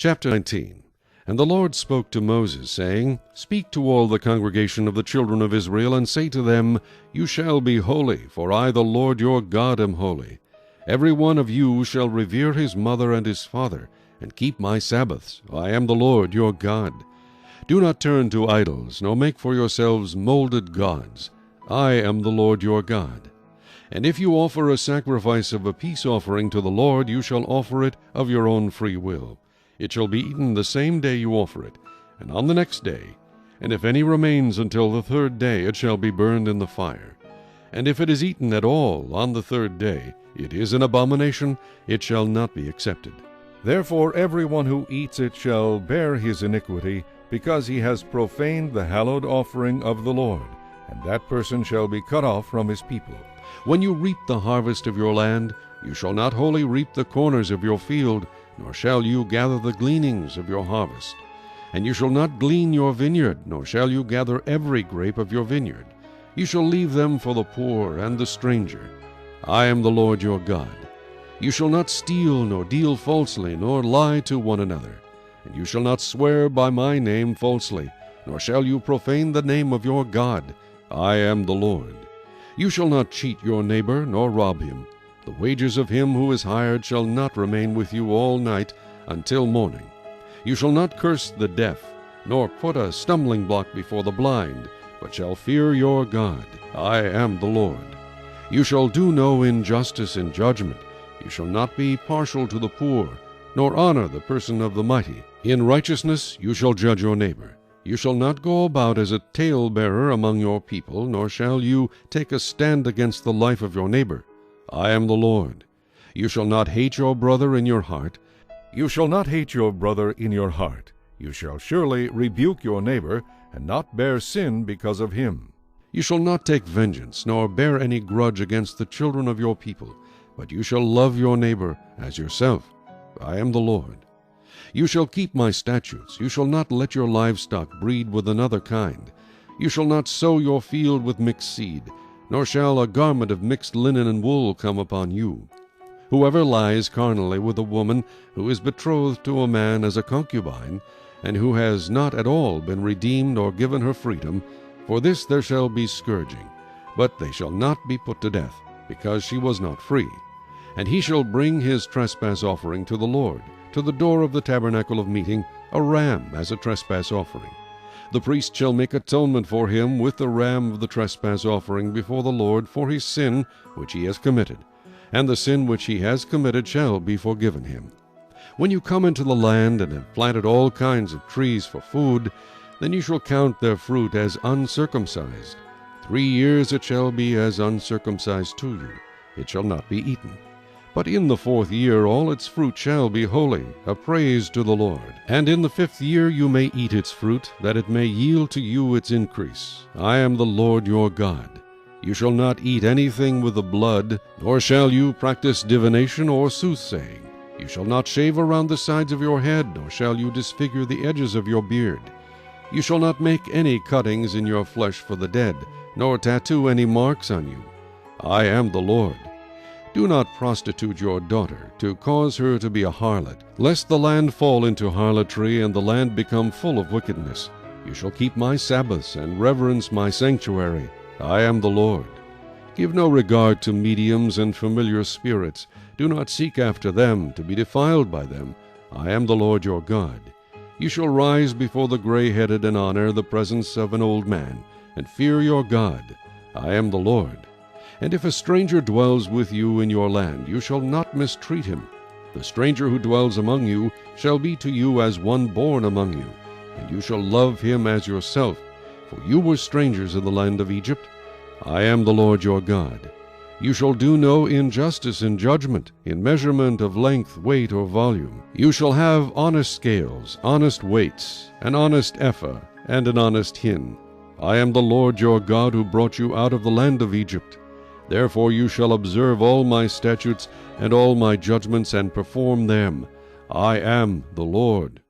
Chapter 19. And the Lord spoke to Moses, saying, Speak to all the congregation of the children of Israel, and say to them, You shall be holy, for I the Lord your God am holy. Every one of you shall revere his mother and his father, and keep my Sabbaths. I am the Lord your God. Do not turn to idols, nor make for yourselves molded gods. I am the Lord your God. And if you offer a sacrifice of a peace offering to the Lord, you shall offer it of your own free will. It shall be eaten the same day you offer it, and on the next day. And if any remains until the third day, it shall be burned in the fire. And if it is eaten at all on the third day, it is an abomination, it shall not be accepted. Therefore every one who eats it shall bear his iniquity, because he has profaned the hallowed offering of the Lord, and that person shall be cut off from his people. When you reap the harvest of your land, you shall not wholly reap the corners of your field, nor shall you gather the gleanings of your harvest. And you shall not glean your vineyard, nor shall you gather every grape of your vineyard. You shall leave them for the poor and the stranger. I am the Lord your God. You shall not steal, nor deal falsely, nor lie to one another. And you shall not swear by my name falsely, nor shall you profane the name of your God. I am the Lord. You shall not cheat your neighbor, nor rob him. The wages of him who is hired shall not remain with you all night until morning. You shall not curse the deaf, nor put a stumbling block before the blind, but shall fear your God. I am the Lord. You shall do no injustice in judgment. You shall not be partial to the poor, nor honor the person of the mighty. In righteousness you shall judge your neighbor. You shall not go about as a talebearer among your people, nor shall you take a stand against the life of your neighbor. I am the Lord. You shall not hate your brother in your heart. You shall not hate your brother in your heart. You shall surely rebuke your neighbor, and not bear sin because of him. You shall not take vengeance, nor bear any grudge against the children of your people, but you shall love your neighbor as yourself. I am the Lord. You shall keep my statutes. You shall not let your livestock breed with another kind. You shall not sow your field with mixed seed, nor shall a garment of mixed linen and wool come upon you. Whoever lies carnally with a woman who is betrothed to a man as a concubine, and who has not at all been redeemed or given her freedom, for this there shall be scourging. But they shall not be put to death, because she was not free. And he shall bring his trespass offering to the Lord, to the door of the tabernacle of meeting, a ram as a trespass offering. The priest shall make atonement for him with the ram of the trespass offering before the Lord for his sin which he has committed, and the sin which he has committed shall be forgiven him. When you come into the land and have planted all kinds of trees for food, then you shall count their fruit as uncircumcised. 3 years it shall be as uncircumcised to you. It shall not be eaten. But in the 4th year all its fruit shall be holy, a praise to the Lord. And in the 5th year you may eat its fruit, that it may yield to you its increase. I am the Lord your God. You shall not eat anything with the blood, nor shall you practice divination or soothsaying. You shall not shave around the sides of your head, nor shall you disfigure the edges of your beard. You shall not make any cuttings in your flesh for the dead, nor tattoo any marks on you. I am the Lord. Do not prostitute your daughter, to cause her to be a harlot, lest the land fall into harlotry, and the land become full of wickedness. You shall keep my Sabbaths, and reverence my sanctuary. I am the Lord. Give no regard to mediums and familiar spirits. Do not seek after them, to be defiled by them. I am the Lord your God. You shall rise before the gray-headed and honor the presence of an old man, and fear your God. I am the Lord. And if a stranger dwells with you in your land, you shall not mistreat him. The stranger who dwells among you shall be to you as one born among you, and you shall love him as yourself, for you were strangers in the land of Egypt. I am the Lord your God. You shall do no injustice in judgment, in measurement of length, weight, or volume. You shall have honest scales, honest weights, an honest ephah, and an honest hin. I am the Lord your God who brought you out of the land of Egypt. Therefore you shall observe all my statutes and all my judgments, and perform them. I am the Lord.